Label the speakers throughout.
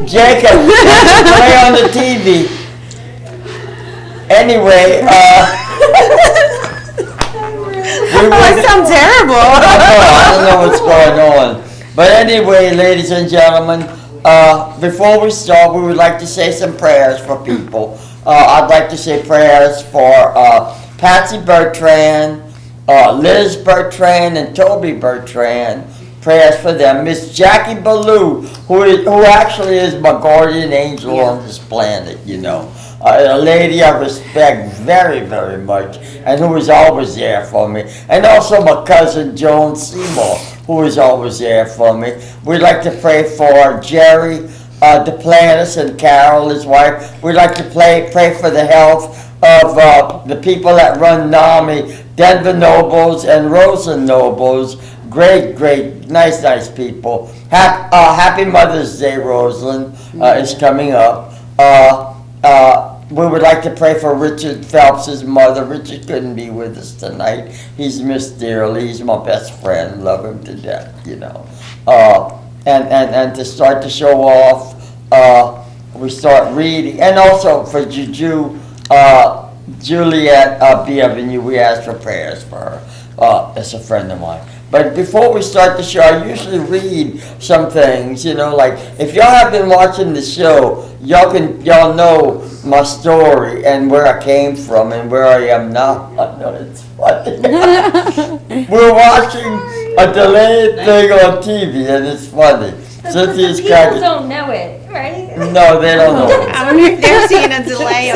Speaker 1: Jacob, play on the TV. Anyway,
Speaker 2: that sounds terrible.
Speaker 1: I don't know what's going on. But anyway, ladies and gentlemen, before we start, we would like to say some prayers for people. I'd like to say prayers for Patsy Bertrand, Liz Bertrand, and Toby Bertrand. Prayers for them. Miss Jackie Ballou, who actually is my guardian angel on this planet, you know. A lady I respect very, very much, and who is always there for me. And also my cousin Joan Seymour, who is always there for me. We'd like to pray for Jerry Duplantis and Carol, his wife. We'd like to pray for the health of the people that run NAMI, Denver Nobles and Rosa Nobles. Great, nice people. Happy Mother's Day, Rosalind, is coming up. We would like to pray for Richard Phelps' mother. Richard couldn't be with us tonight. He's missed dearly. He's my best friend. Love him to death, you know. And to start the show off, we start reading. And also for Juju, Juliet Bienvenue, we ask for prayers for her. That's a friend of mine. But before we start the show, I usually read some things, you know, like if y'all have been watching the show, y'all know my story and where I came from and where I am now. I know it's funny. We're watching a delayed thing on TV and it's funny. Cynthia's
Speaker 3: People don't know it, right?
Speaker 1: No, they don't know it.
Speaker 2: I wonder if they're seeing a delay.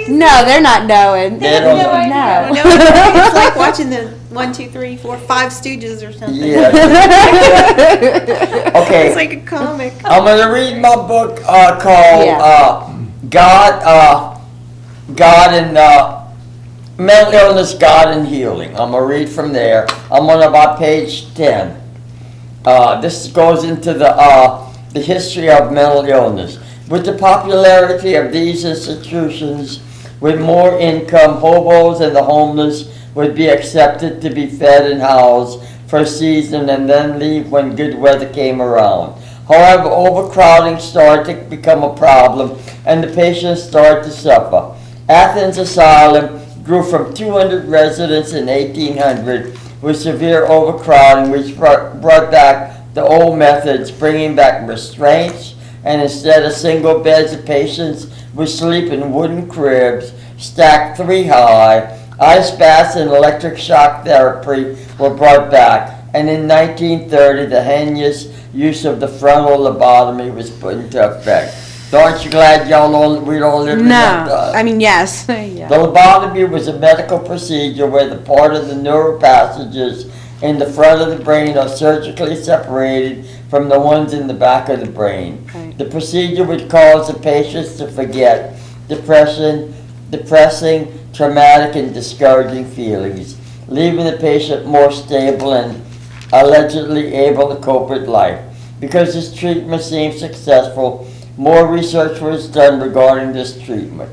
Speaker 4: No, they're not knowing.
Speaker 1: They don't know.
Speaker 4: No.
Speaker 2: No, it's like watching the 1, 2, 3, 4, 5 Stooges or something.
Speaker 1: Yeah. Okay.
Speaker 2: It's like a comic.
Speaker 1: I'm going to read my book called God and Mental Illness, God and Healing. I'm going to read from there. I'm on about page 10. This goes into the history of mental illness. With the popularity of these institutions, with more income, hobos and the homeless would be accepted to be fed and housed for a season and then leave when good weather came around. However, overcrowding started to become a problem and the patients started to suffer. Athens Asylum grew from 200 residents in 1800 with severe overcrowding, which brought back the old methods, bringing back restraints, and instead of single beds, the patients would sleep in wooden cribs stacked 3 high. Ice baths and electric shock therapy were brought back, and in 1930, the heinous use of the frontal lobotomy was put into effect. So aren't you glad we don't live in that time?
Speaker 4: I mean, yes. Yeah.
Speaker 1: The lobotomy was a medical procedure where the part of the neural passages in the front of the brain are surgically separated from the ones in the back of the brain.
Speaker 4: Right.
Speaker 1: The procedure would cause the patients to forget depressing, traumatic, and discouraging feelings, leaving the patient more stable and allegedly able to cope with life. Because this treatment seemed successful, more research was done regarding this treatment.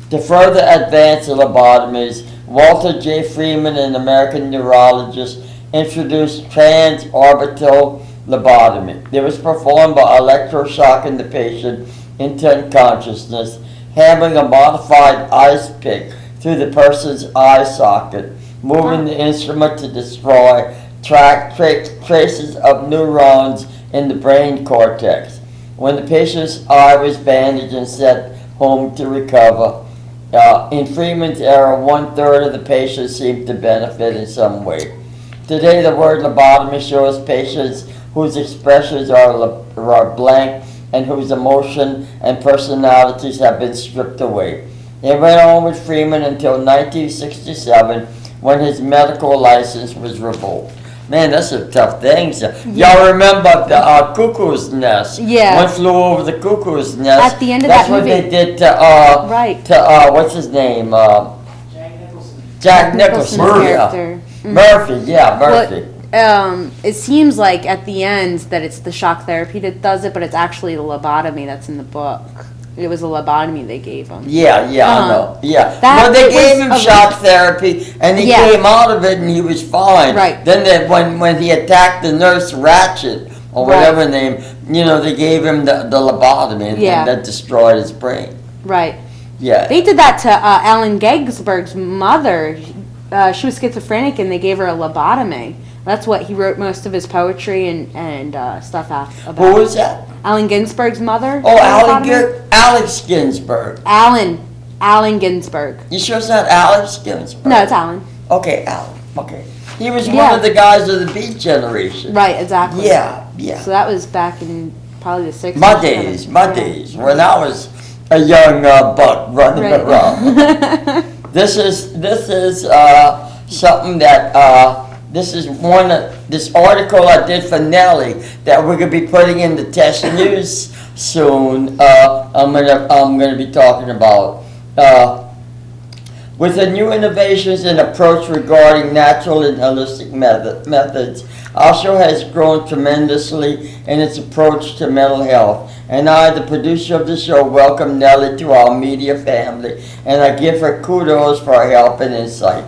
Speaker 1: To further advance the lobotomies, Walter J. Freeman, an American neurologist, introduced transorbital lobotomy. It was performed by electroshocking the patient into unconsciousness, hammering a modified ice pick through the person's eye socket, moving the instrument to destroy traces of neurons in the brain cortex. When the patient's eye was bandaged and sent home to recover, in Freeman's era, 1/3 of the patients seemed to benefit in some way. Today, the word lobotomy shows patients whose expressions are blank and whose emotion and personalities have been stripped away. It went on with Freeman until 1967 when his medical license was revoked. Man, that's a tough thing. Y'all remember the cuckoo's nest?
Speaker 4: Yeah.
Speaker 1: One flew over the cuckoo's nest.
Speaker 4: At the end of
Speaker 1: that's
Speaker 4: that movie.
Speaker 1: That's what they did to what's his name? Jack Nicholson's
Speaker 4: character.
Speaker 1: Murphy, Murphy.
Speaker 4: Well, it seems like at the end that it's the shock therapy that does it, but it's actually the lobotomy that's in the book. It was a lobotomy they gave him.
Speaker 1: Yeah, I know. Yeah. Well, they gave him shock therapy, and he came out of it, and he was fine.
Speaker 4: Right.
Speaker 1: Then when he attacked the nurse Ratchet, or
Speaker 4: Right.
Speaker 1: whatever name, they gave him the lobotomy and
Speaker 4: Yeah.
Speaker 1: that destroyed his brain.
Speaker 4: Right.
Speaker 1: Yeah.
Speaker 4: They did that to Allen Ginsberg's mother. She was schizophrenic, and they gave her a lobotomy. That's what he wrote most of his poetry and stuff about.
Speaker 1: Who was that?
Speaker 4: Allen Ginsberg's mother.
Speaker 1: Oh,
Speaker 4: lobotomy?
Speaker 1: Alex Ginsberg.
Speaker 4: Allen Ginsberg.
Speaker 1: You sure it's not Alex Ginsberg?
Speaker 4: No, it's Allen.
Speaker 1: Okay, Alan. Okay. He was one
Speaker 4: Yeah.
Speaker 1: of the guys of the Beat Generation.
Speaker 4: Right, exactly.
Speaker 1: Yeah, yeah.
Speaker 4: So that was back in probably the 60s.
Speaker 1: My days, when I was a young buck running
Speaker 4: Right.
Speaker 1: around. This is something that this article I did for Nellie that we're gonna be putting in the Test News soon. I'm gonna be talking about. With the new innovations and approach regarding natural and holistic methods, our show has grown tremendously in its approach to mental health. And I, the producer of the show, welcome Nellie to our media family, and I give her kudos for her help and insight.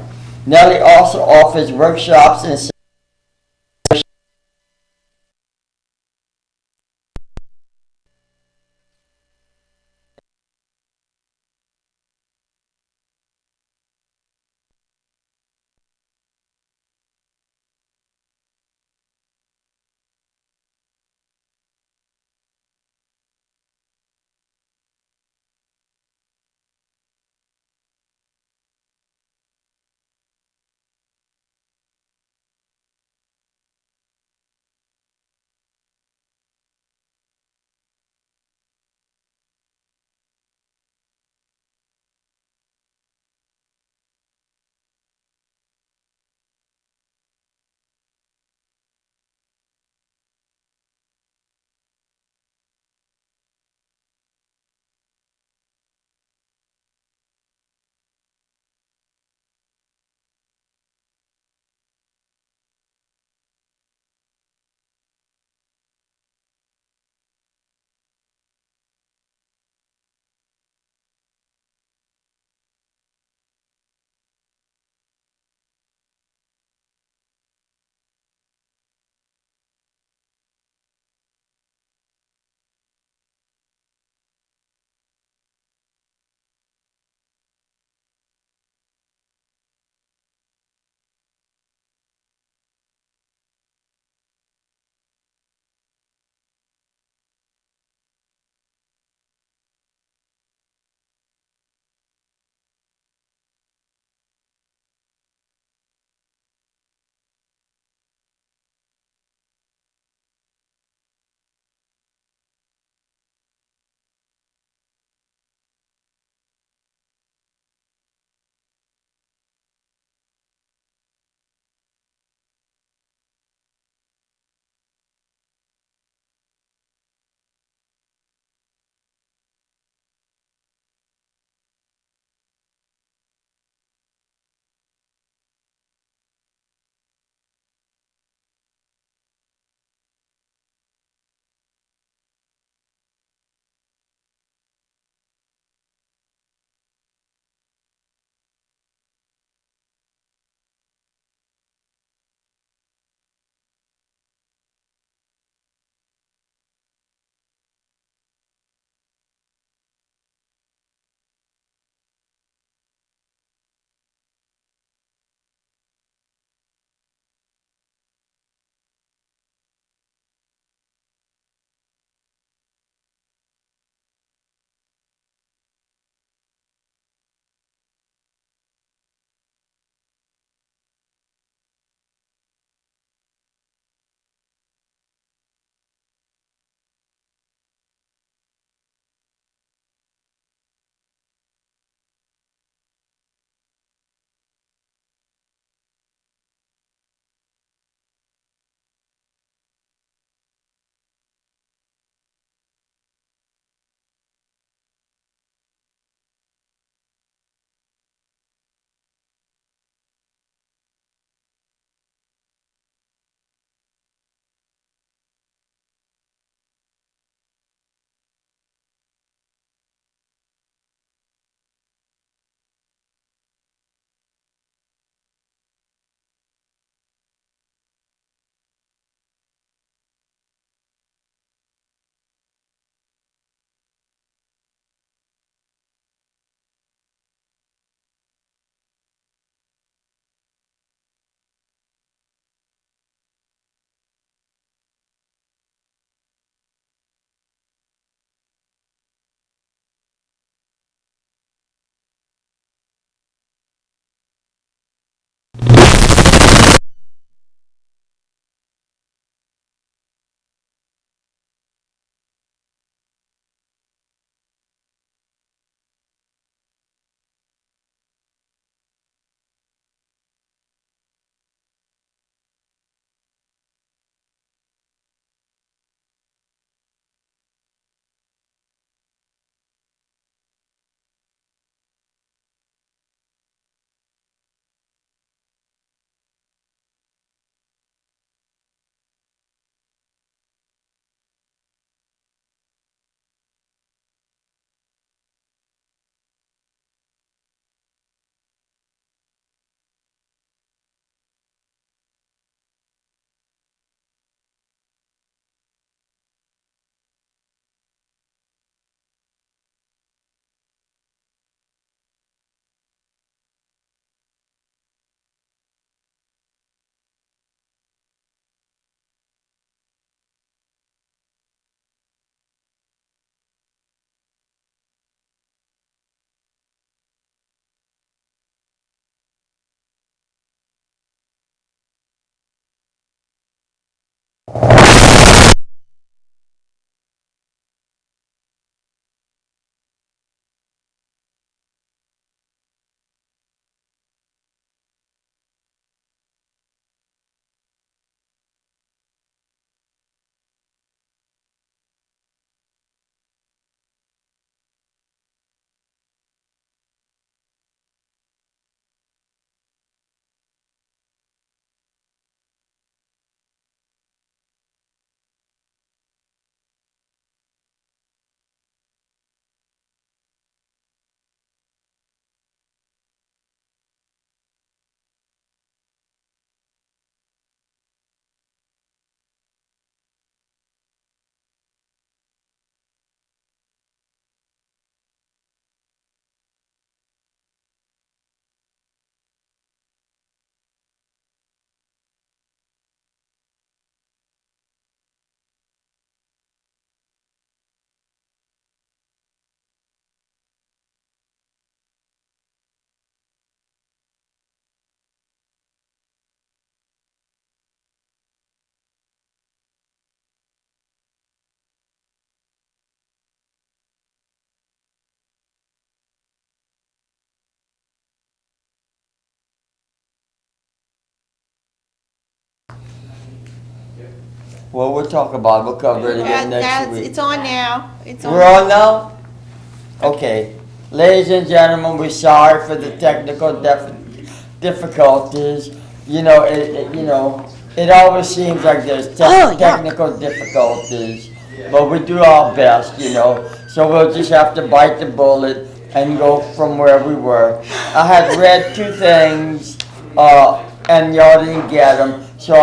Speaker 1: Nellie also offers workshops and Well, we'll talk about it. We'll cover it again next week.
Speaker 2: It's on now. It's on.
Speaker 1: We're on now? Okay. Ladies and gentlemen, we're sorry for the technical difficulties. You know, it always seems like there's technical difficulties, but we do our best, So we'll just have to bite the bullet and go from where we were. I had read 2 things, and y'all didn't get them. So,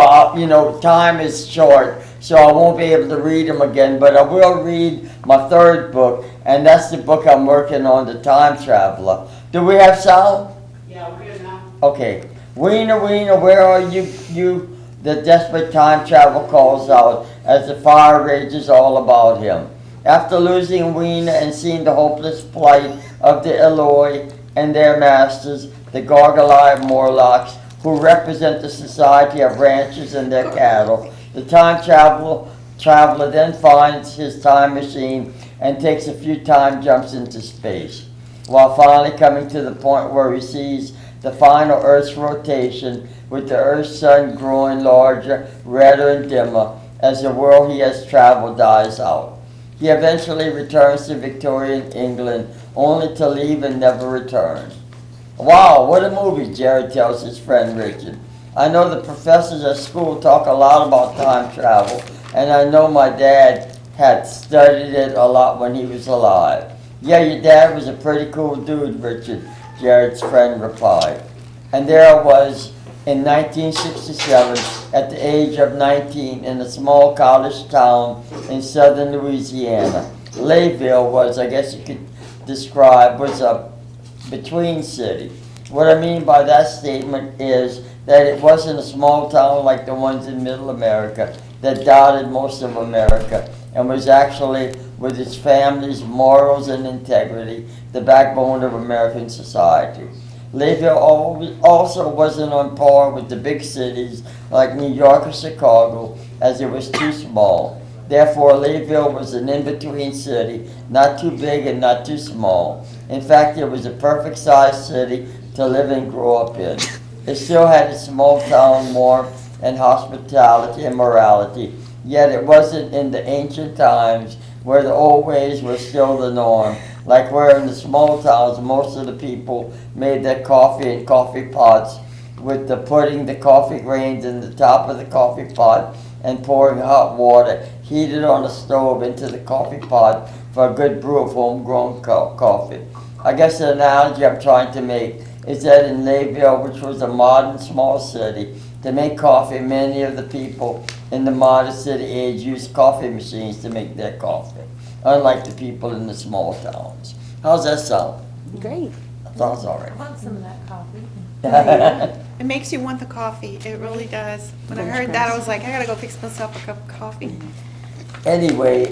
Speaker 1: time is short, so I won't be able to read them again, but I will read my 3rd book, and that's the book I'm working on, The Time Traveler. Do we have sound?
Speaker 5: Yeah, we're good now.
Speaker 1: Okay. Wiener, where are you? The desperate time travel calls out as the fire rages all about him. After losing Wiener and seeing the hopeless plight of the Eloi and their masters, the Gargolai Morlocks, who represent the society of ranchers and their cattle, the time traveler then finds his time machine and takes a few time jumps into space, while finally coming to the point where he sees the final Earth's rotation, with the Earth's sun growing larger, redder, and dimmer as the world he has traveled dies out. He eventually returns to Victorian England, only to leave and never return. Wow, what a movie, Jared tells his friend Richard. I know the professors at school talk a lot about time travel, and I know my dad had studied it a lot when he was alive. Yeah, your dad was a pretty cool dude, Richard, Jared's friend replied. And there I was in 1967 at the age of 19 in a small college town in southern Louisiana. Layville was, I guess you could describe, was a between city. What I mean by that statement is that it wasn't a small town like the ones in Middle America that dotted most of America, and was actually, with its family's morals and integrity, the backbone of American society. Layville also wasn't on par with the big cities like New York or Chicago, as it was too small. Therefore, Layville was an in-between city, not too big and not too small. In fact, it was a perfect-sized city to live and grow up in. It still had its small-town warmth and hospitality and morality, yet it wasn't in the ancient times where the old ways were still the norm, like where in the small towns most of the people made their coffee in coffee pots, with putting the coffee grains in the top of the coffee pot and pouring hot water heated on a stove into the coffee pot for a good brew of homegrown coffee. I guess the analogy I'm trying to make is that in Layville, which was a modern small city, to make coffee, many of the people in the modern city age used coffee machines to make their coffee, unlike the people in the small towns. How's that sound?
Speaker 4: Great.
Speaker 1: Sounds all right.
Speaker 3: I want some of that coffee.
Speaker 2: It makes you want the coffee. It really does. When I heard that, I was like, I gotta go fix myself a cup of coffee.
Speaker 1: Anyway,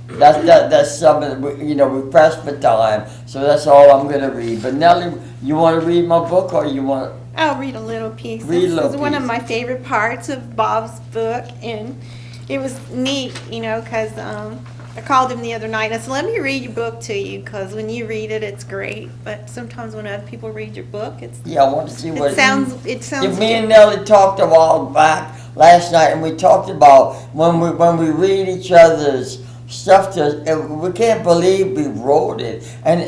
Speaker 1: that's something, we pressed for time, so that's all I'm gonna read. But Nellie, you wanna read my book, or you wanna?
Speaker 2: I'll read a little piece.
Speaker 1: Read a little
Speaker 2: This is one of
Speaker 1: piece.
Speaker 2: my favorite parts of Bob's book, and it was neat, because I called him the other night. I said, let me read your book to you, because when you read it, it's great. But sometimes when other people read your book,
Speaker 1: Yeah, I want to see what
Speaker 2: it sounds.
Speaker 1: If me and Nellie talked a while back last night, and we talked about when we read each other's stuff we can't believe we wrote it, and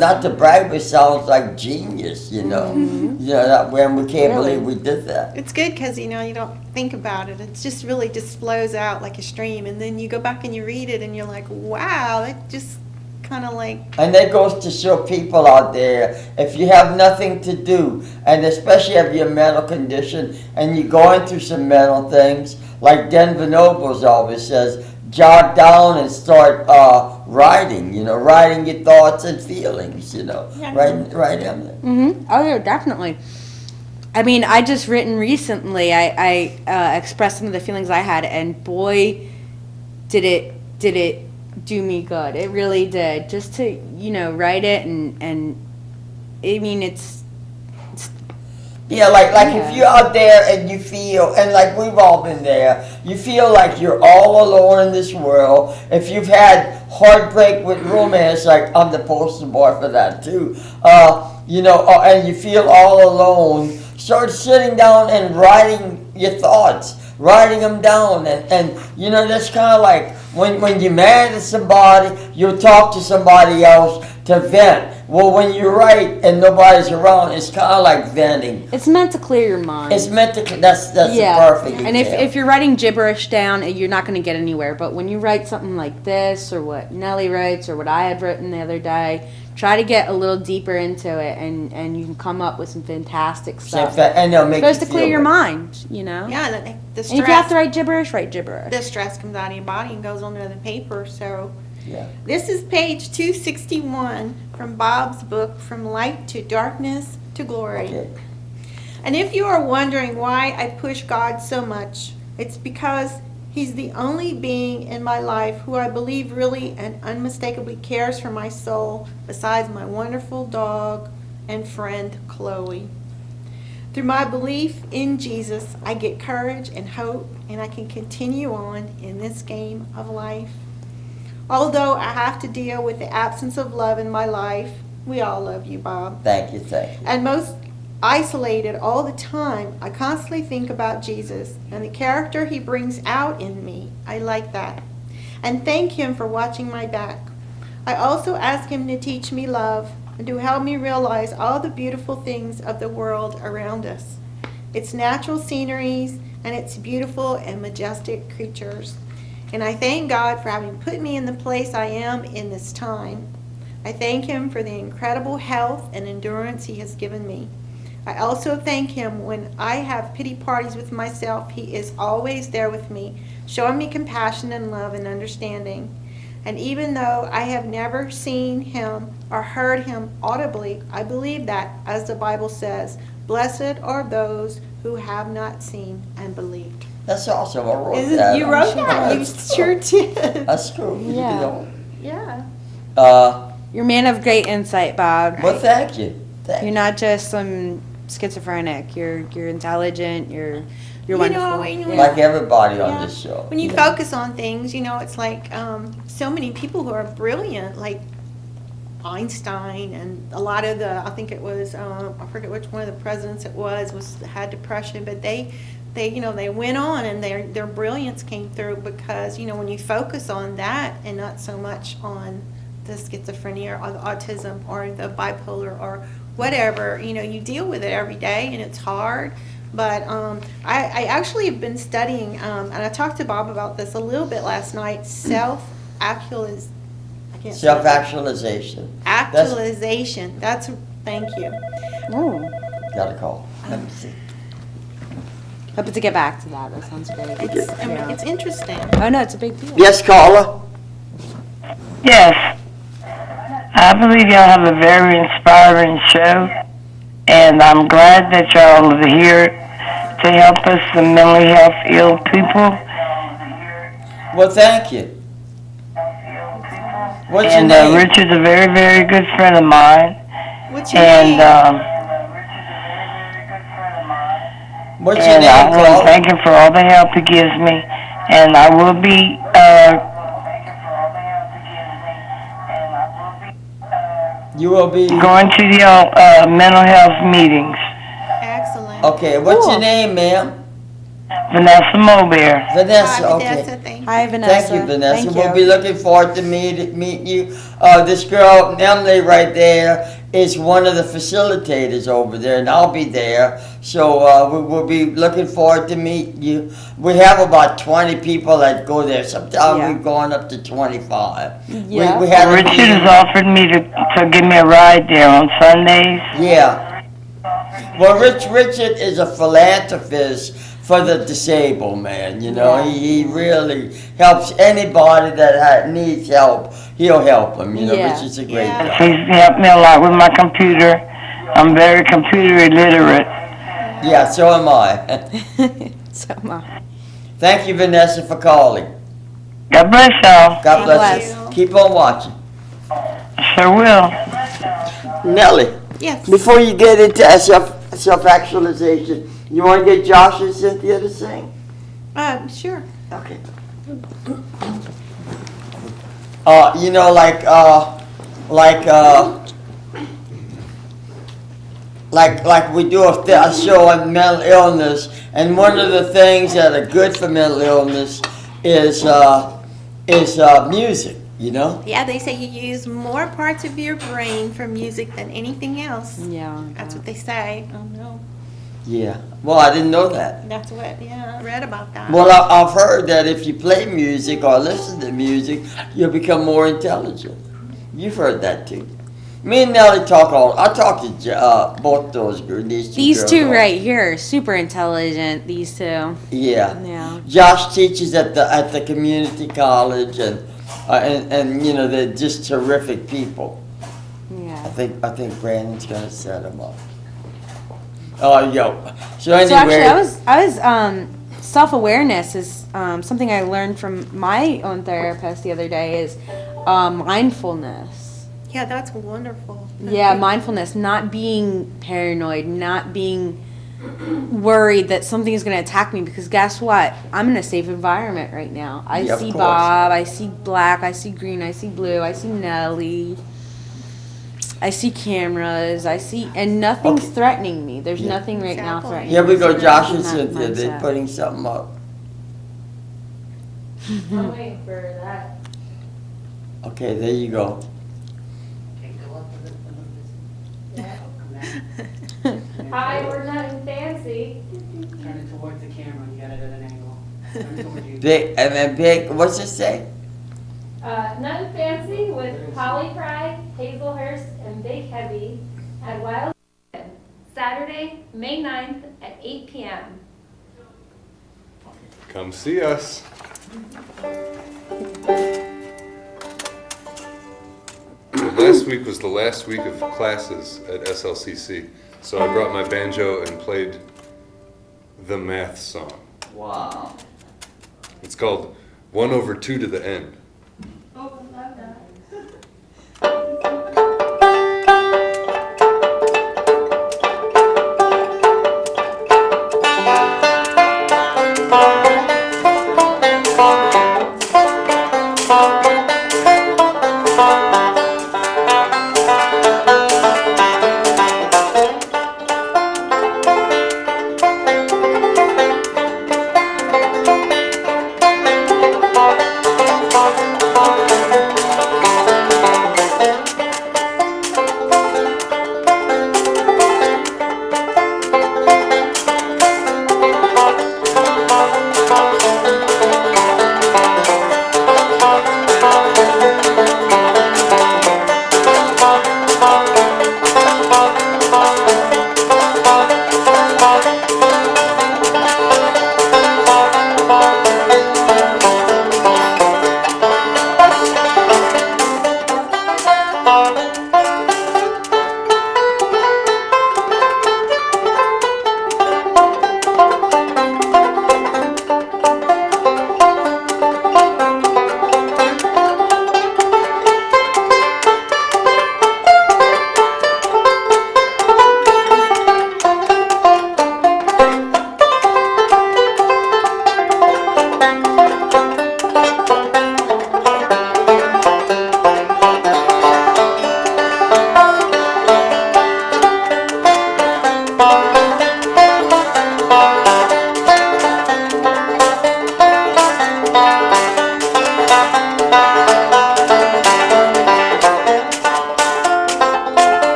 Speaker 1: not to brag, but it sounds like genius, that when we can't believe we did that.
Speaker 2: It's good because you don't think about it. It's just really just flows out like a stream, and then you go back and you read it, and you're like, wow, that just kind of like.
Speaker 1: And that goes to show people out there, if you have nothing to do, and especially if you're a mental condition and you're going through some mental things, like Denver Nobles always says, jot down and start writing, writing your thoughts and feelings,
Speaker 2: Yeah.
Speaker 1: right, Emily?
Speaker 4: Mm-hmm. Oh, yeah, definitely. I mean, I just written recently. I expressed some of the feelings I had, and boy, did it do me good. It really did. Just to write it, and I mean, it's
Speaker 1: Yeah, like if you're out there and you feel, and like we've all been there, you feel like you're all alone in this world. If you've had heartbreak with romance, like I'm the poster boy for that too, and you feel all alone, start sitting down and writing your thoughts. writing them down, and you know, that's kind of like when you're mad at somebody, you talk to somebody else to vent. Well, when you write and nobody's around, it's kind of like venting.
Speaker 4: It's meant to clear your mind.
Speaker 1: It's meant to. That's
Speaker 4: yeah.
Speaker 1: a perfect.
Speaker 4: And
Speaker 1: example.
Speaker 4: if you're writing gibberish down, you're not going to get anywhere. But when you write something like this, or what Nellie writes, or what I had written the other day, try to get a little deeper into it, and you can come up with some fantastic stuff.
Speaker 1: And they'll make
Speaker 4: It's supposed
Speaker 1: you
Speaker 4: to clear
Speaker 1: feel
Speaker 4: your
Speaker 1: better.
Speaker 4: mind, you know.
Speaker 2: Yeah, and the
Speaker 4: And if you have to
Speaker 2: stress,
Speaker 4: write gibberish, write gibberish.
Speaker 2: the stress comes out of your body and goes onto the paper. So
Speaker 1: Yeah.
Speaker 2: this is page 261 from Bob's book, From Light to Darkness to Glory.
Speaker 1: Okay.
Speaker 2: And if you are wondering why I push God so much, it's because He's the only being in my life who I believe really and unmistakably cares for my soul, besides my wonderful dog and friend Chloe. Through my belief in Jesus, I get courage and hope, and I can continue on in this game of life. Although I have to deal with the absence of love in my life, we all love you, Bob,
Speaker 1: Thank you.
Speaker 2: and most isolated all the time, I constantly think about Jesus and the character He brings out in me. I like that. And thank Him for watching my back. I also ask Him to teach me love and to help me realize all the beautiful things of the world around us. Its natural sceneries and its beautiful and majestic creatures. And I thank God for having put me in the place I am in this time. I thank Him for the incredible health and endurance He has given me. I also thank Him when I have pity parties with myself. He is always there with me, showing me compassion and love and understanding. And even though I have never seen Him or heard Him audibly, I believe that, as the Bible says, blessed are those who have not seen and believed.
Speaker 1: That's awesome. I wrote that.
Speaker 2: You wrote that? You sure did.
Speaker 1: That's cool.
Speaker 4: Yeah.
Speaker 1: You know.
Speaker 2: Yeah.
Speaker 4: You're a man of great insight, Bob.
Speaker 1: Well, thank you. Thank
Speaker 4: You're
Speaker 1: you.
Speaker 4: not just some schizophrenic. You're intelligent. You're wonderful.
Speaker 2: You know,
Speaker 1: Like everybody on
Speaker 2: Yeah.
Speaker 1: this show.
Speaker 2: When you
Speaker 1: Yeah.
Speaker 2: focus on things, you know, it's like so many people who are brilliant, like Einstein and a lot of the, I think it was, I forget which one of the presidents it was had depression, but they went on and their brilliance came through because, you know, when you focus on that and not so much on the schizophrenia or the autism or the bipolar or whatever, you know, you deal with it every day and it's hard. But I actually have been studying, and I talked to Bob about this a little bit last night, self-actualization.
Speaker 1: Self-actualization.
Speaker 2: Actualization. Thank you.
Speaker 4: Ooh.
Speaker 1: Got a call. Let me see.
Speaker 4: Hoping to get back to that. That sounds great.
Speaker 2: It's interesting.
Speaker 4: Oh no, it's a big deal.
Speaker 1: Yes, caller.
Speaker 5: Yes. I believe y'all have a very inspiring show, and I'm glad that y'all are here to help us, the mentally health ill people.
Speaker 1: Well, thank you. What's your
Speaker 5: And
Speaker 1: name?
Speaker 5: Richard's a very, very good friend of mine.
Speaker 2: What's your
Speaker 5: And
Speaker 2: name?
Speaker 1: What's your
Speaker 5: and I
Speaker 1: name,
Speaker 5: want to
Speaker 1: caller?
Speaker 5: thank him for all the help he gives me. And I will be
Speaker 1: You will be.
Speaker 5: going to the mental health meetings.
Speaker 2: Excellent.
Speaker 1: Okay, what's
Speaker 4: Cool.
Speaker 1: your name, ma'am?
Speaker 5: Vanessa Mobear.
Speaker 1: Vanessa.
Speaker 2: Hi,
Speaker 1: Okay.
Speaker 2: Vanessa, thank you.
Speaker 4: Hi, Vanessa.
Speaker 1: Thank you, Vanessa.
Speaker 4: Thank
Speaker 1: We'll
Speaker 4: you.
Speaker 1: be looking forward to meet you. This girl, Emily, right there, is one of the facilitators over there, and I'll be there. So we'll be looking forward to meet you. We have about 20 people that go there. Sometimes
Speaker 4: Yeah.
Speaker 1: we've gone up to 25.
Speaker 4: Yeah.
Speaker 1: We had a
Speaker 5: Richard
Speaker 1: meeting-
Speaker 5: has offered me to give me a ride there on Sundays.
Speaker 1: Yeah. Well, Richard is a philanthropist for the disabled, man. You know,
Speaker 4: Yeah.
Speaker 1: he really helps anybody that needs help. He'll help them. You know,
Speaker 4: Yeah.
Speaker 1: Richard's a great
Speaker 2: Yeah.
Speaker 1: guy.
Speaker 5: He's helped me a lot with my computer. I'm very computer illiterate.
Speaker 1: Yeah, so am I.
Speaker 4: So much.
Speaker 1: Thank you, Vanessa, for calling.
Speaker 5: God bless y'all.
Speaker 1: God
Speaker 4: God
Speaker 1: bless
Speaker 4: bless.
Speaker 1: you. Keep on watching.
Speaker 5: Sure will.
Speaker 1: Nellie,
Speaker 2: Yes.
Speaker 1: before you get into self-actualization, you want to get Josh and Cynthia to sing?
Speaker 2: Sure.
Speaker 1: Okay. You know, like we do a show on mental illness, and one of the things that are good for mental illness is music. You know.
Speaker 2: Yeah, they say you use more parts of your brain for music than anything else.
Speaker 4: Yeah.
Speaker 2: That's what they say. Oh, no.
Speaker 1: Yeah. Well, I didn't know that.
Speaker 2: That's what, yeah, I read about that.
Speaker 1: Well, I've heard that if you play music or listen to music, you'll become more intelligent. You've heard that too. Me and Nellie I talk to both those girls.
Speaker 4: These two right here, super intelligent. These two.
Speaker 1: Yeah.
Speaker 4: Yeah.
Speaker 1: Josh teaches at the community college, and you know they're just terrific people.
Speaker 4: Yeah.
Speaker 1: I think Brandon's gonna set them up. Oh, yo. So anyway.
Speaker 4: So actually, I was self-awareness is something I learned from my own therapist the other day is mindfulness.
Speaker 2: Yeah, that's wonderful.
Speaker 4: Yeah, mindfulness, not being paranoid, not being worried that something is going to attack me, because guess what? I'm in a safe environment right now. I
Speaker 1: Yeah, of
Speaker 4: see
Speaker 1: course.
Speaker 4: Bob, I see black, I see green, I see blue, I see Nellie. I see cameras, and nothing's
Speaker 1: Okay.
Speaker 4: threatening me. There's
Speaker 1: Yeah.
Speaker 4: nothing right now
Speaker 2: Exactly.
Speaker 4: threatening
Speaker 1: Here we
Speaker 4: me.
Speaker 1: go,
Speaker 4: So
Speaker 1: Josh and
Speaker 4: I'm in that
Speaker 1: Cynthia. They're
Speaker 4: mindset.
Speaker 1: putting something up.
Speaker 3: I'm waiting for that.
Speaker 1: Okay, there you go.
Speaker 3: Hi, we're nothing fancy.
Speaker 6: Turn it towards the camera, you got it at an angle. Turn it towards you.
Speaker 1: Big and then big. What's it say?
Speaker 3: Nothing fancy with Polly Fry, Hazelhurst, and Big Heavy at Wild Saturday, May 9th at 8 p.m.
Speaker 7: Come see us. Last week was the last week of classes at SLCC, so I brought my banjo and played the math song.
Speaker 1: Wow.
Speaker 7: It's called 1/2 to the N.
Speaker 3: Oh, love that.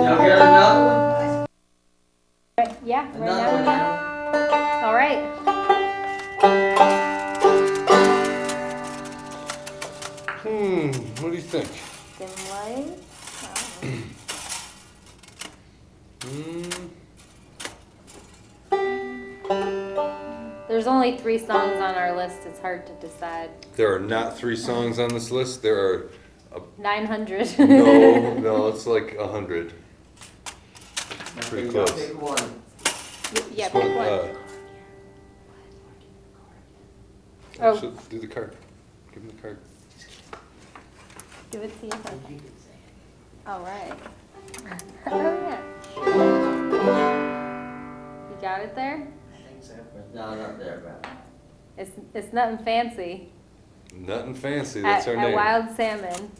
Speaker 1: Y'all get another
Speaker 3: Yeah,
Speaker 1: one?
Speaker 3: right
Speaker 1: Another
Speaker 3: now.
Speaker 1: one.
Speaker 3: All right.
Speaker 7: What do you think?
Speaker 3: Dim light. there's only 3 songs on our list. It's hard to decide.
Speaker 7: There are not 3 songs on this list. There are
Speaker 3: 900.
Speaker 7: no, it's like 100. Pretty
Speaker 1: You gotta
Speaker 7: close.
Speaker 1: pick one.
Speaker 3: Yeah,
Speaker 7: Just one,
Speaker 3: pick one. Oh.
Speaker 7: Actually, do the card. Give him the card.
Speaker 3: Give it to you. All right. Oh yeah. You got it there?
Speaker 1: It's not up there, man.
Speaker 3: It's nothing fancy.
Speaker 7: Nothing fancy. That's our
Speaker 3: At
Speaker 7: name.
Speaker 3: Wild Salmon,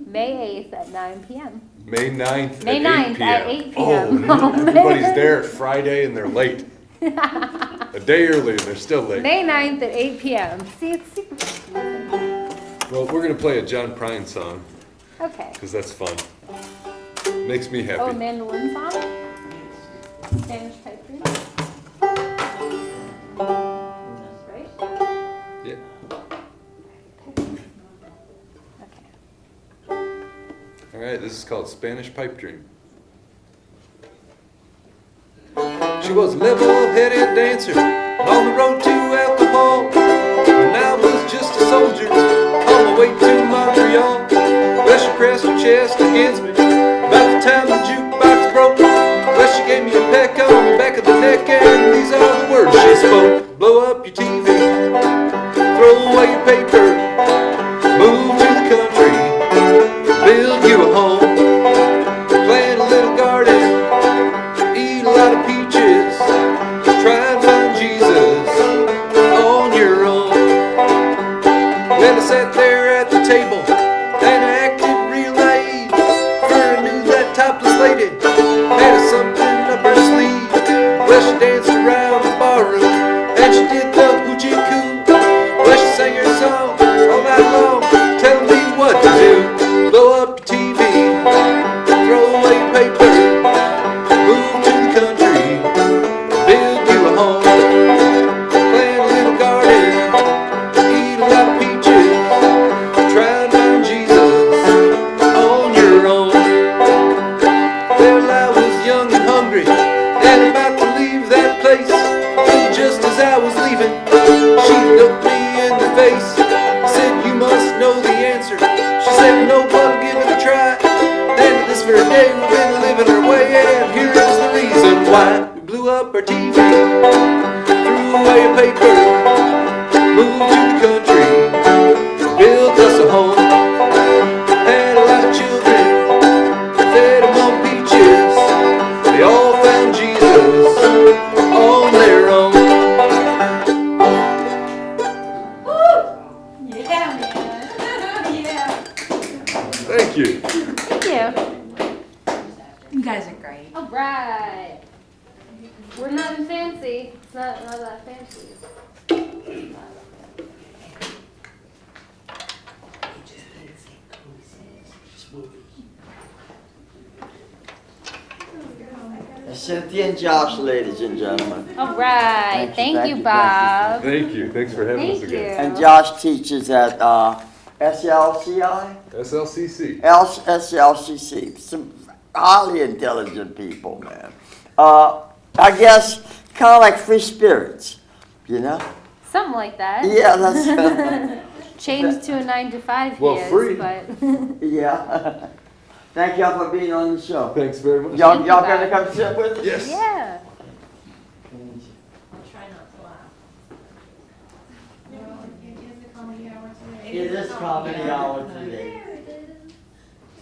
Speaker 3: May 8th at 9 p.m.
Speaker 7: May 9th
Speaker 3: May
Speaker 7: at
Speaker 3: 9th
Speaker 7: 8 p.m.
Speaker 3: at 8
Speaker 7: Oh,
Speaker 3: p.m.
Speaker 7: no, everybody's there Friday and they're late. A day early and they're still late.
Speaker 3: May 9th at 8 p.m. See, it's super confusing.
Speaker 7: Well, we're going to play a John Prine song
Speaker 3: Okay.
Speaker 7: because that's fun. Makes me happy.
Speaker 3: Oh, mandolin song? Spanish pipe dream? Right?
Speaker 7: Yeah.
Speaker 3: Okay.
Speaker 7: All right, this is called Spanish Pipe Dream. She was a level-headed dancer on the road to alcohol. When I was just a soldier on my way to Montreal. Well, she pressed her chest against me about the time the jukebox broke. Well, she gave me a peck on the back of the neck, and these are the words she spoke. Blow up your TV, throw away your paper, move to the country, build you a home, plant a little garden, eat a lot of peaches, try and find Jesus on your own. Well, I sat there at the table and I acted real naive, for I knew that topless lady had something up her sleeve. Well, she danced around the barroom and she did the hoochie coo. Well, she sang her song all night long, telling me what to do. Blow up your TV, throw away your paper, move to the country, build you a home, plant a little garden, eat a lot of peaches, try and find Jesus on your own. Well, I was young and hungry and about to leave that place. And just as I was leaving, she looked me in the face, said, "You must know the answer." She said, "No, but give it a try." And this very day we've been living our way, and here is the reason why. We blew up our TV, threw away a paper, moved to the country, built us a home, had a lot of children, fed them on peaches. They all found Jesus on their own.
Speaker 2: Yeah, man. Yeah.
Speaker 7: Thank you.
Speaker 3: Thank you.
Speaker 4: You guys are great.
Speaker 3: All right. We're nothing fancy. It's not that fancy.
Speaker 1: Cynthia and Josh, ladies and gentlemen.
Speaker 3: All right. Thank you, Bob.
Speaker 7: Thank you. Thanks for having us
Speaker 3: Thank
Speaker 7: again.
Speaker 3: you.
Speaker 1: And Josh teaches at SLCI?
Speaker 7: SLCC.
Speaker 1: SLCC. Some highly intelligent people, man. I guess kind of like free spirits, you know?
Speaker 3: Something like that.
Speaker 1: Yeah, that's,
Speaker 3: Changed to a 9 to 5
Speaker 7: Well,
Speaker 3: years,
Speaker 7: free.
Speaker 3: but
Speaker 1: yeah. Thank y'all for being on the show.
Speaker 7: Thanks very much.
Speaker 1: Y'all
Speaker 3: you,
Speaker 1: gonna
Speaker 3: Bob.
Speaker 1: come sit with us?
Speaker 7: Yes.
Speaker 3: yeah.
Speaker 1: It is comedy hour today.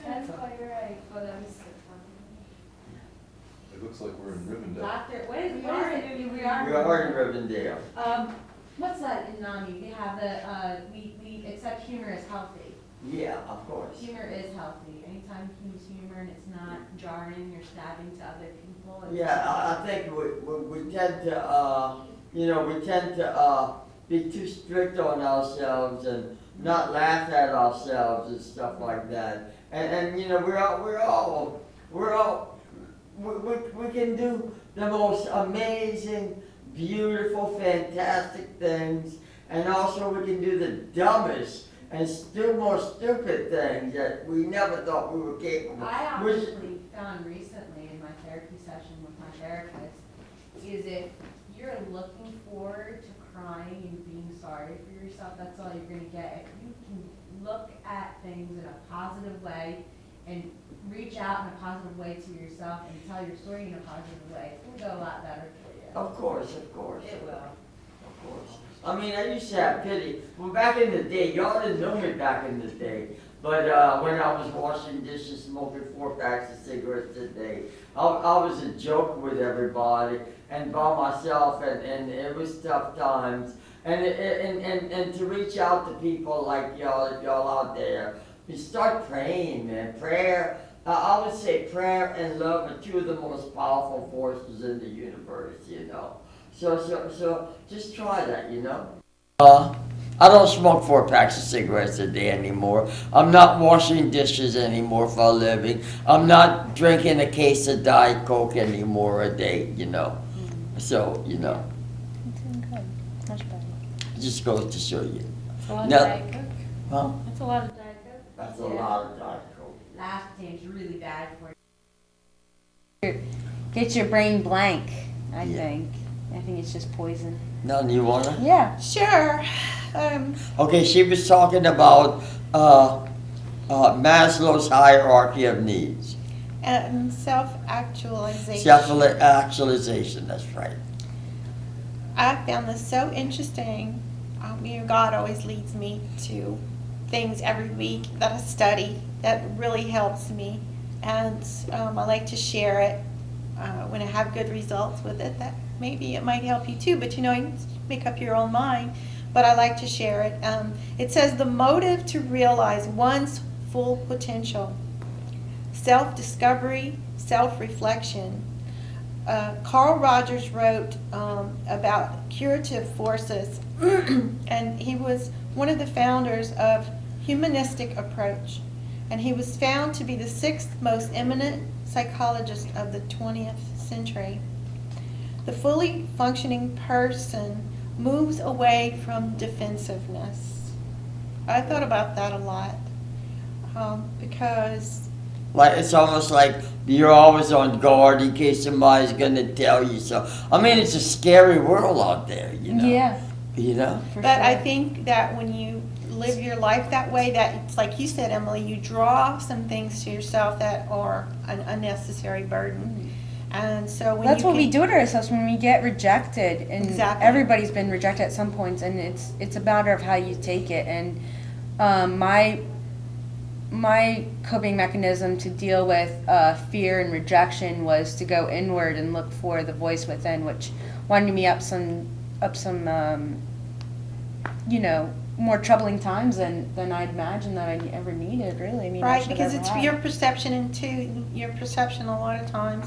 Speaker 3: That's quite right. Oh, that was so
Speaker 7: It looks like we're in Rivendell.
Speaker 8: Doctor, what is
Speaker 2: We
Speaker 8: we
Speaker 2: are
Speaker 1: We are in Rivendell.
Speaker 8: what's that in NAMI? They have the, we accept humor as healthy.
Speaker 1: Yeah, of course.
Speaker 8: Humor is healthy. Anytime you use humor and it's not jarring or stabbing to other people. it's-
Speaker 1: Yeah, I think we tend to, we tend to, be too strict on ourselves and not laugh at ourselves and stuff like that. And you know, we can do the most amazing, beautiful, fantastic things, and also we can do the dumbest and still more stupid things that we never thought we were capable.
Speaker 8: I
Speaker 1: Which-
Speaker 8: actually found recently in my therapy session with my therapist is if you're looking forward to crying and being sorry for yourself, that's all you're gonna get. If you can look at things in a positive way and reach out in a positive way to yourself and tell your story in a positive way, it's gonna go a lot better for you.
Speaker 1: Of course, of course.
Speaker 8: It will.
Speaker 1: Of course. I mean, I used to have pity. Well, back in the day, y'all didn't know me back in the day, but when I was washing dishes, smoking 4 packs of cigarettes a day, I was a joke with everybody and by myself, and it was tough times. And to reach out to people like y'all out there, you start praying, man. Prayer, I would say prayer and love are 2 of the most powerful forces in the universe, you know. So just try that, you know. I don't smoke 4 packs of cigarettes a day anymore. I'm not washing dishes anymore for a living. I'm not drinking a case of Diet Coke anymore a day, you know. So, you know,
Speaker 4: Good. Much better.
Speaker 1: it just goes to show you.
Speaker 3: That's a lot of
Speaker 1: No.
Speaker 3: Diet Coke.
Speaker 1: Huh?
Speaker 3: That's a lot of Diet Coke.
Speaker 1: That's a lot of Diet Coke.
Speaker 8: Aspartame's really bad for you.
Speaker 4: Get your brain blank, I
Speaker 1: Yeah.
Speaker 4: think. I think it's just poison.
Speaker 1: None, you wanna?
Speaker 4: Yeah.
Speaker 2: Sure.
Speaker 1: Okay, she was talking about Maslow's hierarchy of needs.
Speaker 2: And self-actualization.
Speaker 1: Self-actualization, that's right.
Speaker 2: I found this so interesting. God always leads me to things every week that I study that really helps me. And I like to share it when I have good results with it. That maybe it might help you too, but you know, you can make up your own mind. But I like to share it. It says the motive to realize one's full potential, self-discovery, self-reflection. Carl Rogers wrote about curative forces, and he was one of the founders of humanistic approach, and he was found to be the 6th most eminent psychologist of the 20th century. The fully functioning person moves away from defensiveness. I thought about that a lot because
Speaker 1: Like, it's almost like you're always on guard in case somebody's gonna tell you so. I mean, it's a scary world out there, you know?
Speaker 4: Yeah.
Speaker 1: You know?
Speaker 4: For
Speaker 2: But I
Speaker 4: sure.
Speaker 2: think that when you live your life that way, that it's like you said, Emily, you draw some things to yourself that are an unnecessary burden. And so when
Speaker 4: That's
Speaker 2: you
Speaker 4: what we
Speaker 2: can-
Speaker 4: do to ourselves when we get rejected, and
Speaker 2: Exactly.
Speaker 4: everybody's been rejected at some points, and it's a matter of how you take it. And my coping mechanism to deal with fear and rejection was to go inward and look for the voice within, which winded me up some you know, more troubling times than I'd imagined that I ever needed. Really, I mean, I
Speaker 2: Right,
Speaker 4: should have
Speaker 2: because
Speaker 4: ever
Speaker 2: it's
Speaker 4: had.
Speaker 2: your perception, and too, your perception a lot of times,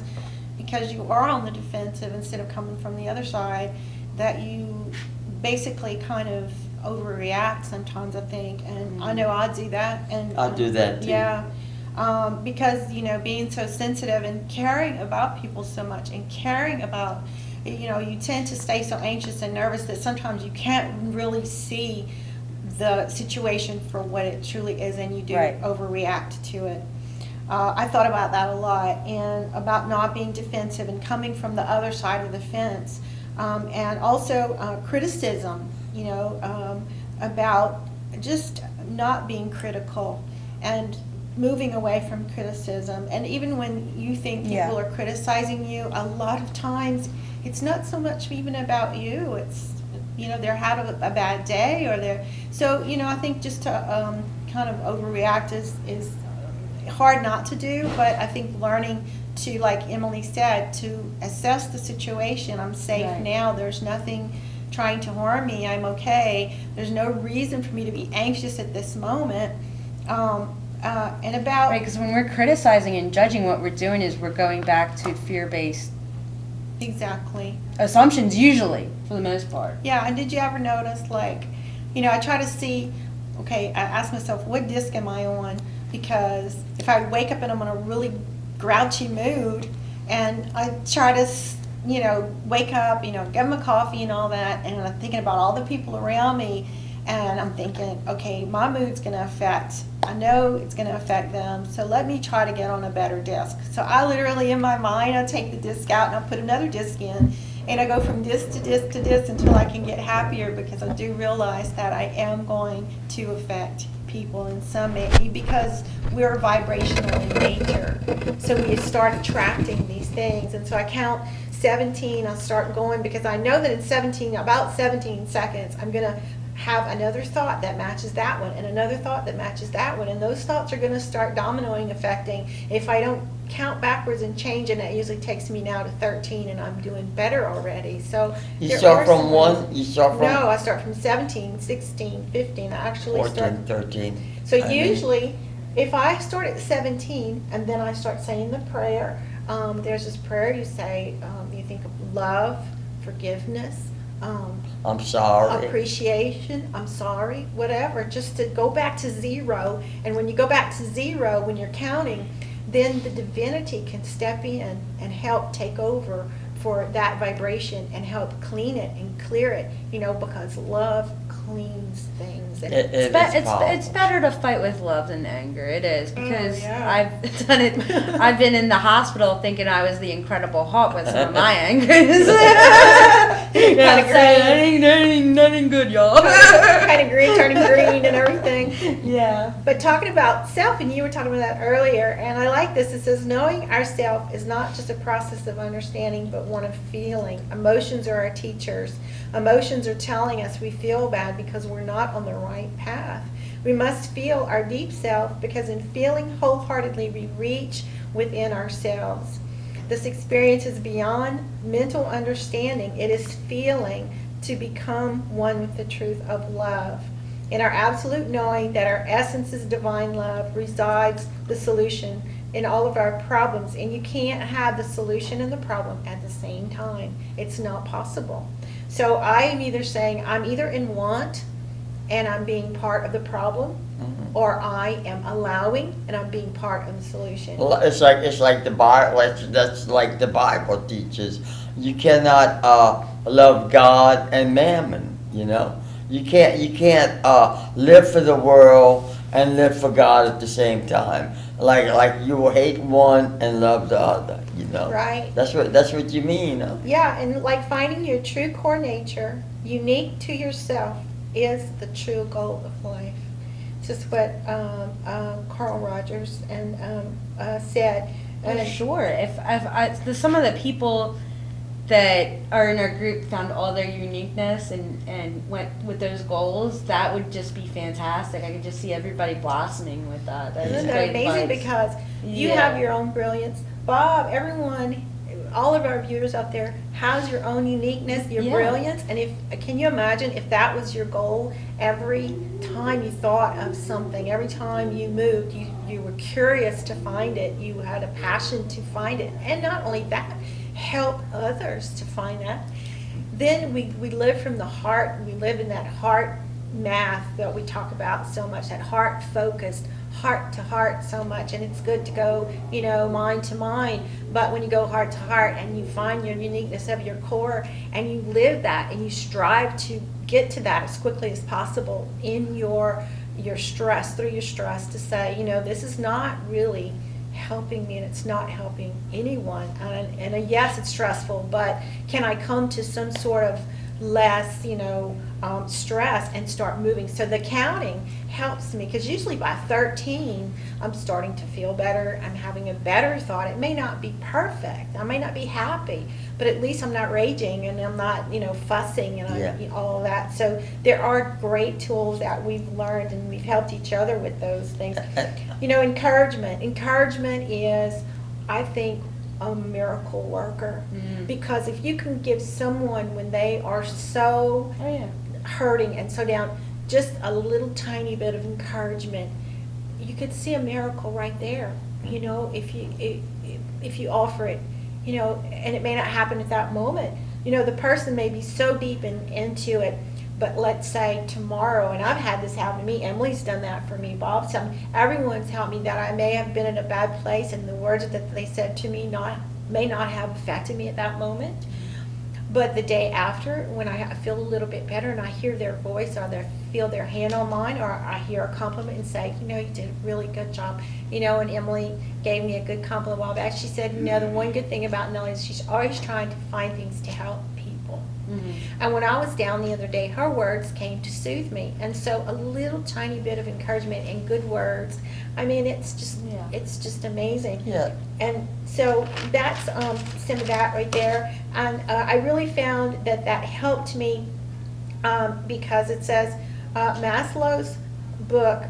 Speaker 2: because you are on the defensive instead of coming from the other side, that you basically kind of overreact sometimes, I think, and I know I do that, and.
Speaker 1: I do that too.
Speaker 2: Yeah, because, you know, being so sensitive and caring about people so much and caring about, you know, you tend to stay so anxious and nervous that sometimes you can't really see the situation for what it truly is, and you do
Speaker 4: Right.
Speaker 2: overreact to it. I thought about that a lot, and about not being defensive and coming from the other side of the fence, and also criticism, you know, about just not being critical and moving away from criticism. And even when you think people
Speaker 4: Yeah.
Speaker 2: are criticizing you, a lot of times it's not so much even about you. It's, you know, they're had a bad day, or they're, so, you know, I think just to kind of overreact is hard not to do, but I think learning to, like Emily said, to assess the situation. I'm safe
Speaker 4: Right.
Speaker 2: now. There's nothing trying to harm me. I'm okay. There's no reason for me to be anxious at this moment. And about
Speaker 4: Right, because when we're criticizing and judging, what we're doing is we're going back to fear-based
Speaker 2: exactly.
Speaker 4: assumptions, usually, for the most part.
Speaker 2: Yeah, and did you ever notice, like, you know, I try to see, okay, I ask myself, what disc am I on? Because if I wake up and I'm in a really grouchy mood, and I try to, you know, wake up, you know, get my coffee and all that, and I'm thinking about all the people around me, and I'm thinking, okay, my mood's gonna affect, I know it's gonna affect them, so let me try to get on a better disc. So I literally, in my mind, I take the disc out and I put another disc in, And I go from this to this to this until I can get happier, because I do realize that I am going to affect people in some way, because we're vibrational in nature. So we start attracting these things. And so I count 17, I'll start going, because I know that in about 17 seconds, I'm going to have another thought that matches that one, and another thought that matches that one, and those thoughts are going to start dominoing, affecting. If I don't count backwards and change, and that usually takes me now to 13, and I'm doing better already. So
Speaker 1: You
Speaker 2: there
Speaker 1: start
Speaker 2: are
Speaker 1: from
Speaker 2: some-
Speaker 1: one, you start from
Speaker 2: No, I start from 17, 16, 15. I actually
Speaker 1: 14,
Speaker 2: start.
Speaker 1: 13.
Speaker 2: So
Speaker 1: I mean-
Speaker 2: usually, if I start at 17 and then I start saying the prayer, there's this prayer you say, you think of love, forgiveness,
Speaker 1: I'm sorry.
Speaker 2: appreciation, I'm sorry, whatever, just to go back to zero. And when you go back to zero, when you're counting, then the divinity can step in and help take over for that vibration and help clean it and clear it, because love cleans things. And
Speaker 1: It is
Speaker 4: It's
Speaker 1: powerful.
Speaker 4: better to fight with love than anger. It is, because
Speaker 2: yeah.
Speaker 4: I've done it. I've been in the hospital thinking I was the Incredible Hulk with some of my angers.
Speaker 2: Kinda green.
Speaker 4: Nothing good, y'all.
Speaker 2: kind of green, turning green and everything.
Speaker 4: Yeah.
Speaker 2: But talking about self, and you were talking about that earlier, and I like this. It says, knowing ourself is not just a process of understanding, but one of feeling. Emotions are our teachers. Emotions are telling us we feel bad because we're not on the right path. We must feel our deep self, because in feeling wholeheartedly, we reach within ourselves. This experience is beyond mental understanding. It is feeling to become one with the truth of love. In our absolute knowing that our essence is divine love resides the solution in all of our problems. And you can't have the solution and the problem at the same time. It's not possible. So I am either saying I'm either in want and I'm being part of the problem, or I am allowing and I'm being part of the solution.
Speaker 1: Well, it's like the Bible. That's like the Bible teaches. You cannot love God and mammon. You can't live for the world and live for God at the same time. Like you will hate one and love the other.
Speaker 2: Right.
Speaker 1: That's what you mean. Huh?
Speaker 2: Yeah, and like finding your true core nature, unique to yourself, is the true goal of life. Just what Carl Rogers said.
Speaker 4: Sure. If some of the people that are in our group found all their uniqueness and went with those goals, that would just be fantastic. I could just see everybody blossoming with that. That's
Speaker 2: Isn't
Speaker 4: great
Speaker 2: that amazing?
Speaker 4: vibes.
Speaker 2: Because you
Speaker 4: Yeah.
Speaker 2: have your own brilliance. Bob, everyone, all of our viewers out there has your own uniqueness, your
Speaker 4: Yeah.
Speaker 2: brilliance. And can you imagine if that was your goal every time you thought of something, every time you moved, you were curious to find it, you had a passion to find it. And not only that, help others to find that. Then we live from the heart. We live in that heart math that we talk about so much, that heart focused, heart to heart so much. And it's good to go, mind to mind. But when you go heart to heart and you find your uniqueness of your core and you live that and you strive to get to that as quickly as possible in your stress, through your stress, to say, this is not really helping me and it's not helping anyone. And yes, it's stressful, but can I come to some sort of less, stress and start moving? So the counting helps me, because usually by 13, I'm starting to feel better. I'm having a better thought. It may not be perfect. I may not be happy, but at least I'm not raging and I'm not, fussing and all of that. So there are great tools that we've learned, and we've helped each other with those things. Encouragement. Encouragement is, I think, a miracle worker. Because if you can give someone, when they are so hurting and so down, just a little tiny bit of encouragement, you could see a miracle right there. If you offer it, and it may not happen at that moment. The person may be so deep into it, but let's say tomorrow, and I've had this happen to me, Emily's done that for me, Bob, everyone's helped me, that I may have been in a bad place and the words that they said to me may not have affected me at that moment. But the day after, when I feel a little bit better and I hear their voice, or I feel their hand on mine, or I hear a compliment and say, you did a really good job. And Emily gave me a good compliment a while back. She said, the one good thing about Nellie is she's always trying to find things to help And when I was down the other day, her words came to soothe me. And so a little tiny bit of encouragement and good words, I mean, it's just amazing.
Speaker 1: Yeah.
Speaker 2: And so that's some of that right there. And I really found that helped me because it says Maslow's book,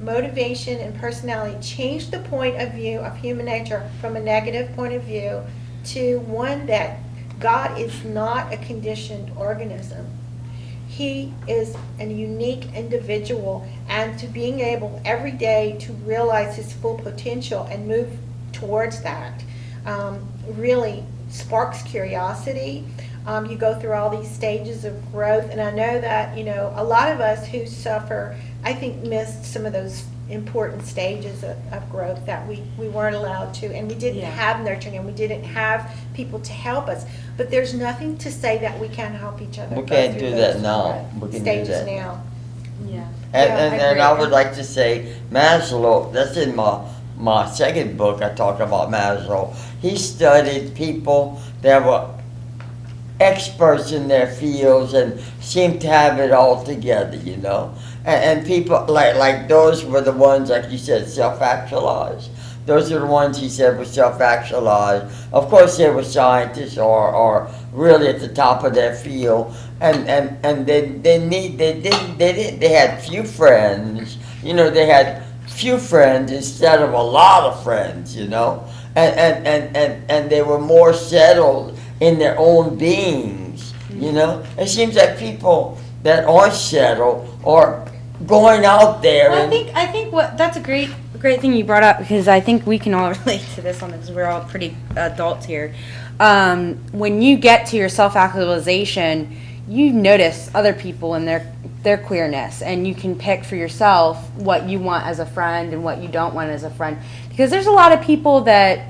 Speaker 2: Motivation and Personality, changed the point of view of human nature from a negative point of view to one that God is not a conditioned organism. He is a unique individual, and to being able every day to realize his full potential and move towards that really sparks curiosity. You go through all these stages of growth, and I know that, you know, a lot of us who suffer, I think, missed some of those important stages of growth that we weren't allowed to, and we didn't have nurturing, and we didn't have people to help us. But there's nothing to say that we can't help each other.
Speaker 1: We
Speaker 2: go
Speaker 1: can't
Speaker 2: through
Speaker 1: do that
Speaker 2: those
Speaker 1: now. We can do
Speaker 2: stages
Speaker 1: that
Speaker 2: now.
Speaker 4: Yeah.
Speaker 1: And I would like to say Maslow, that's in my second book, I talk about Maslow. He studied people that were experts in their fields and seemed to have it all together, you know. And people like those were the ones, like you said, self-actualized. Those are the ones he said were self-actualized. Of course, they were scientists or really at the top of their field, and they had few friends. You know, they had few friends instead of a lot of friends. You know, and they were more settled in their own beings. You know, it seems like people that aren't settled are going out there.
Speaker 4: Well, I think that's a great thing you brought up, because I think we can all relate to this one, because we're all pretty adults here. When you get to your self-actualization, you notice other people and their queerness, and you can pick for yourself what you want as a friend and what you don't want as a friend. Because there's a lot of people that,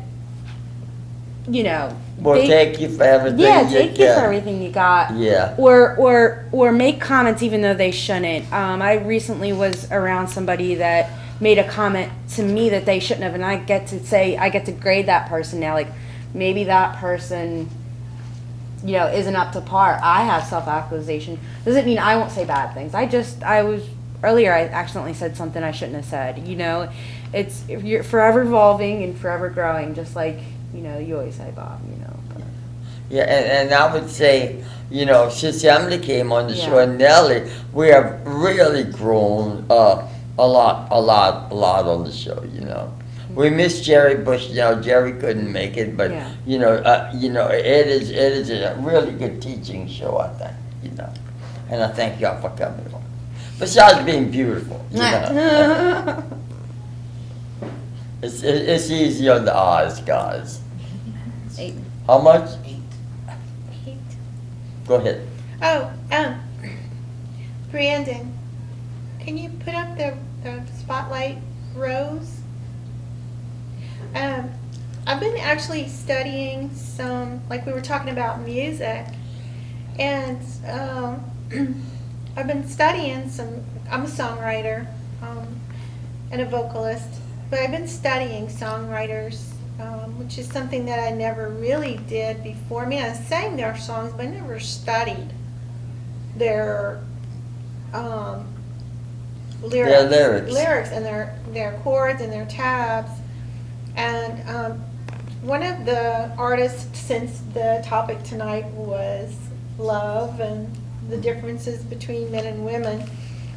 Speaker 4: you know,
Speaker 1: will take you for everything.
Speaker 4: Yeah,
Speaker 1: you
Speaker 4: take you
Speaker 1: get.
Speaker 4: for everything you got.
Speaker 1: Yeah.
Speaker 4: Or make comments even though they shouldn't. I recently was around somebody that made a comment to me that they shouldn't have, and I get to grade that person now. Like, maybe that person, you know, isn't up to par. I have self-actualization. Doesn't mean I won't say bad things. Earlier I accidentally said something I shouldn't have said. You know, you're forever evolving and forever growing, just like, you know, you always say, Bob, you know. But.
Speaker 1: Yeah, and I would say, you know, since Emily came on the
Speaker 4: Yeah.
Speaker 1: show, and Nellie, we have really grown a lot on the show, you know. We miss Jerry Bush, you know, Jerry couldn't make it, but,
Speaker 4: Yeah.
Speaker 1: you know, it is a really good teaching show, I think, you know. And I thank y'all for coming on. Besides being beautiful, you know. It's easy on the eyes, guys.
Speaker 4: 8.
Speaker 1: How much?
Speaker 2: 8.
Speaker 1: Go ahead.
Speaker 2: Oh, Brandon, can you put up the spotlight rose? I've been actually studying some, like we were talking about music, and I've been studying some. I'm a songwriter and a vocalist, but I've been studying songwriters, which is something that I never really did before. I mean, I sang their songs, but I never studied their lyrics and their chords and their tabs. And one of the artists, since the topic tonight was love and the differences between men and women,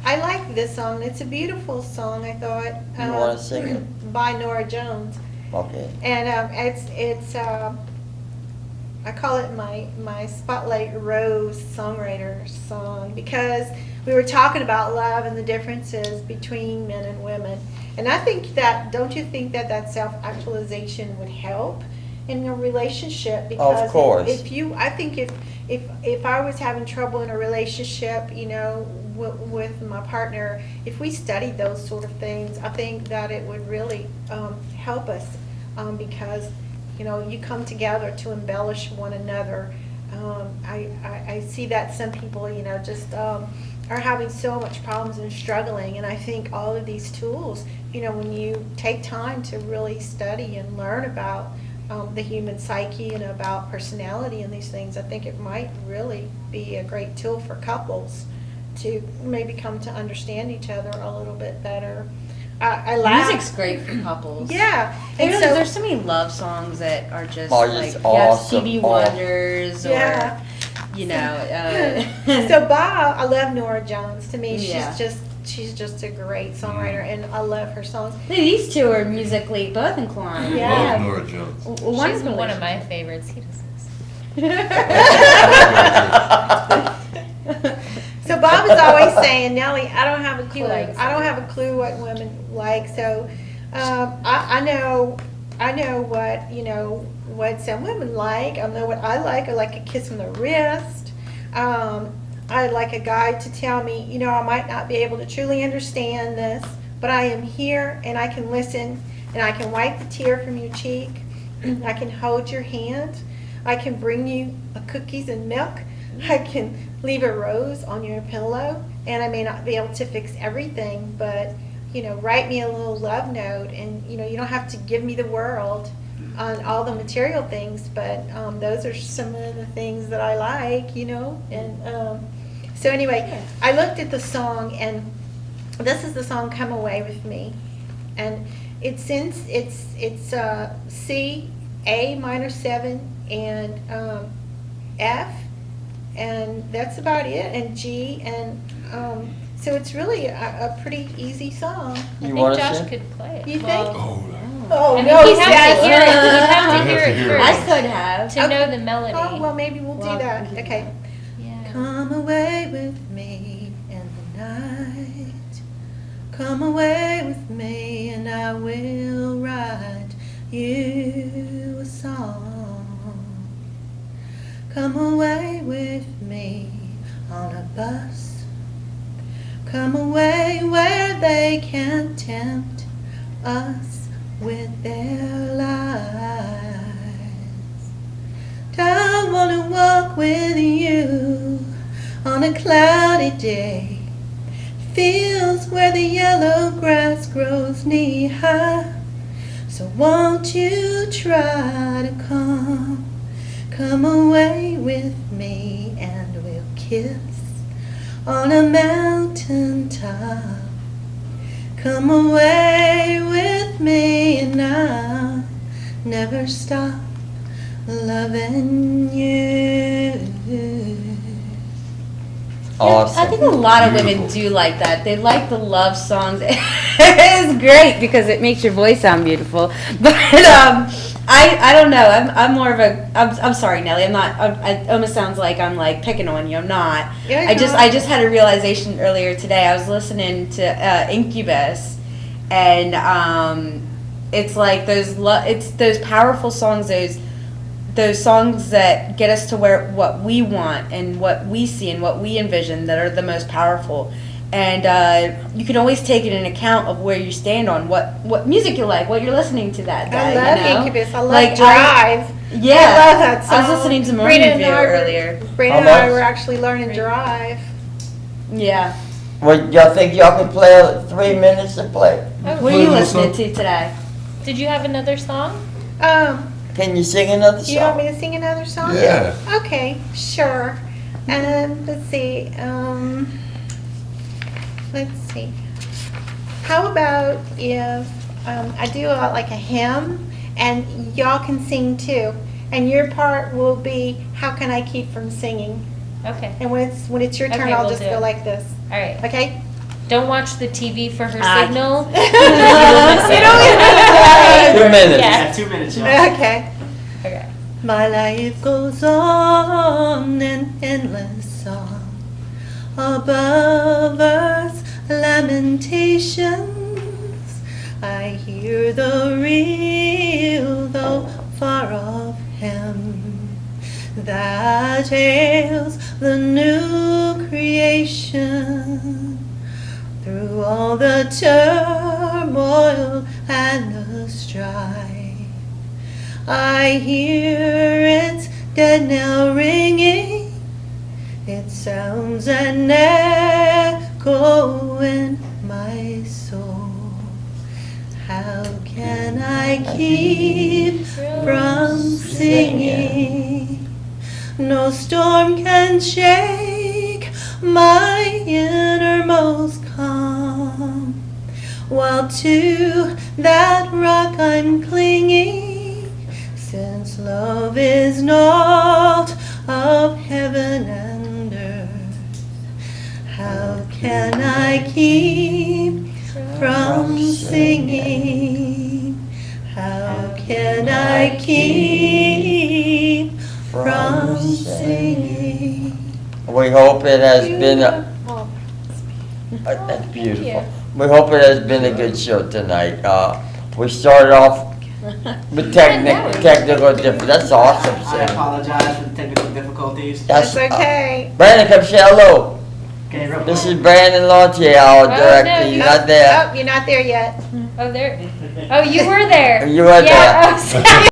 Speaker 2: I like this song. It's a beautiful song, I thought.
Speaker 1: You want to sing it?
Speaker 2: By Nora Jones.
Speaker 1: Okay.
Speaker 2: And it's I call it my Spotlight Rose songwriter song, because we were talking about love and the differences between men and women. And I think that, don't you think that self-actualization would help in a relationship? Because
Speaker 1: Of course.
Speaker 2: I think if I was having trouble in a relationship, you know, with my partner, if we studied those sort of things, I think that it would really help us, because, you know, you come together to embellish one another. I see that some people, you know, just are having so much problems and struggling, and I think all of these tools, you know, when you take time to really study and learn about the human psyche and about personality and these things, I think it might really be a great tool for couples to maybe come to understand each other a little bit better. I laugh.
Speaker 4: Music's great for couples.
Speaker 2: Yeah, and
Speaker 4: Really,
Speaker 2: so
Speaker 4: there's so many love songs that are just
Speaker 1: Are
Speaker 4: like
Speaker 1: just awesome.
Speaker 4: Stevie
Speaker 1: Oh.
Speaker 4: Wonders
Speaker 2: Yeah.
Speaker 4: or you know.
Speaker 2: so Bob, I love Nora Jones. To me,
Speaker 4: Yeah.
Speaker 2: she's just a great songwriter, and I love her songs.
Speaker 4: These two are musically both inclined.
Speaker 2: Yeah.
Speaker 9: Love Nora Jones.
Speaker 4: One's
Speaker 10: She's one of my
Speaker 4: relationship.
Speaker 10: favorites. He does
Speaker 2: So Bob is always saying, Nellie, I don't have a
Speaker 10: He
Speaker 2: clue.
Speaker 10: likes
Speaker 2: I don't have a clue what women like. So I know what some women like. I know what I like. I like a kiss on the wrist. I like a guy to tell me, I might not be able to truly understand this, but I am here and I can listen and I can wipe the tear from your cheek. I can hold your hand. I can bring you cookies and milk. I can leave a rose on your pillow, and I may not be able to fix everything, but write me a little love note, and you don't have to give me the world on all the material things, but those are some of the things that I like, and so anyway, I looked at the song, and this is the song "Come Away with Me," and it's C, A minor 7, and F. And that's about it, and G, and so it's really a pretty easy song.
Speaker 10: I
Speaker 1: You
Speaker 10: think
Speaker 1: wanna
Speaker 10: Josh
Speaker 1: sing?
Speaker 10: could play it.
Speaker 2: You
Speaker 10: Well,
Speaker 2: think?
Speaker 9: Oh,
Speaker 2: Oh,
Speaker 10: I mean,
Speaker 2: no,
Speaker 10: you have
Speaker 2: yes.
Speaker 10: to hear it. You have to
Speaker 9: You
Speaker 10: hear
Speaker 9: have to
Speaker 10: it
Speaker 9: hear it.
Speaker 4: I
Speaker 10: first
Speaker 4: could have.
Speaker 10: to know the melody.
Speaker 2: Oh, well, maybe we'll do that. Okay.
Speaker 10: Yeah.
Speaker 2: Come away with me in the night. Come away with me and I will write you a song. Come away with me on a bus. Come away where they can't tempt us with their lies. I wanna walk with you on a cloudy day. Fields where the yellow grass grows knee high. So won't you try to come away with me and we'll kiss on a mountain top. Come away with me and I'll never stop loving you.
Speaker 1: Awesome.
Speaker 4: I think a lot of women do like that. They like the love songs. It's great because it makes your voice sound beautiful. But I don't know. I'm more of a. I'm sorry, Nellie. I'm not. It almost sounds like I'm like picking on you. I'm not.
Speaker 2: Yeah,
Speaker 4: I just had a realization earlier today. I was listening to Incubus, and it's like it's those powerful songs. Those songs that get us to where what we want and what we see and what we envision that are the most powerful. And you can always take it in account of where you stand on what music you like, what you're listening to that day.
Speaker 2: I love
Speaker 4: you know?
Speaker 2: Incubus. I love
Speaker 4: Like,
Speaker 2: Drive.
Speaker 4: Yeah.
Speaker 2: I love that song.
Speaker 4: I was listening to Morning
Speaker 2: Brandon and
Speaker 4: Review
Speaker 2: I were-
Speaker 4: earlier.
Speaker 2: Brandon and
Speaker 1: How
Speaker 2: I
Speaker 1: much?
Speaker 2: were actually learning Drive.
Speaker 4: Yeah.
Speaker 1: Well, y'all think y'all can play 3 minutes to play?
Speaker 4: What are you listening to today?
Speaker 10: Did you have another song?
Speaker 1: Can you sing another
Speaker 2: You want
Speaker 1: song?
Speaker 2: me to sing another song?
Speaker 9: Yeah.
Speaker 2: Okay, sure. Let's see. Let's see. How about if I do like a hymn, and y'all can sing too, and your part will be how can I keep from singing?
Speaker 10: Okay.
Speaker 2: And when it's your turn,
Speaker 10: Okay,
Speaker 2: I'll
Speaker 10: we'll
Speaker 2: just
Speaker 10: do
Speaker 2: go
Speaker 10: it.
Speaker 2: like this.
Speaker 10: All right.
Speaker 2: Okay?
Speaker 10: Don't watch the TV for her
Speaker 4: Ah.
Speaker 10: signal.
Speaker 2: You don't even
Speaker 1: 2 minutes.
Speaker 10: Yeah.
Speaker 6: 2 minutes, y'all.
Speaker 2: Okay.
Speaker 10: Okay.
Speaker 2: My life goes on an endless song above earth's lamentations. I hear the real though far off hymn that hails the new creation. Through all the turmoil and the strife, I hear its dead knell ringing. It sounds an echo in my soul. How can I keep from singing. No storm can shake my innermost calm, while to that rock I'm clinging, since love is naught of heaven and earth. How can I keep from singing? How can I keep from singing?
Speaker 1: We hope it has been that's beautiful. We hope it has been a good show tonight. We started off with technical difficulties. That's awesome,
Speaker 6: I
Speaker 1: Sam.
Speaker 6: apologize for the technical difficulties.
Speaker 2: That's okay.
Speaker 1: Brandon, come say hello.
Speaker 6: Okay, real
Speaker 1: This
Speaker 6: quick.
Speaker 1: is Brandon Lautier, our
Speaker 10: no,
Speaker 1: director. You're not there.
Speaker 2: Oh, you're not there yet.
Speaker 10: Oh, there. Oh, you were there.
Speaker 1: You were
Speaker 10: Yeah. Oh, sorry.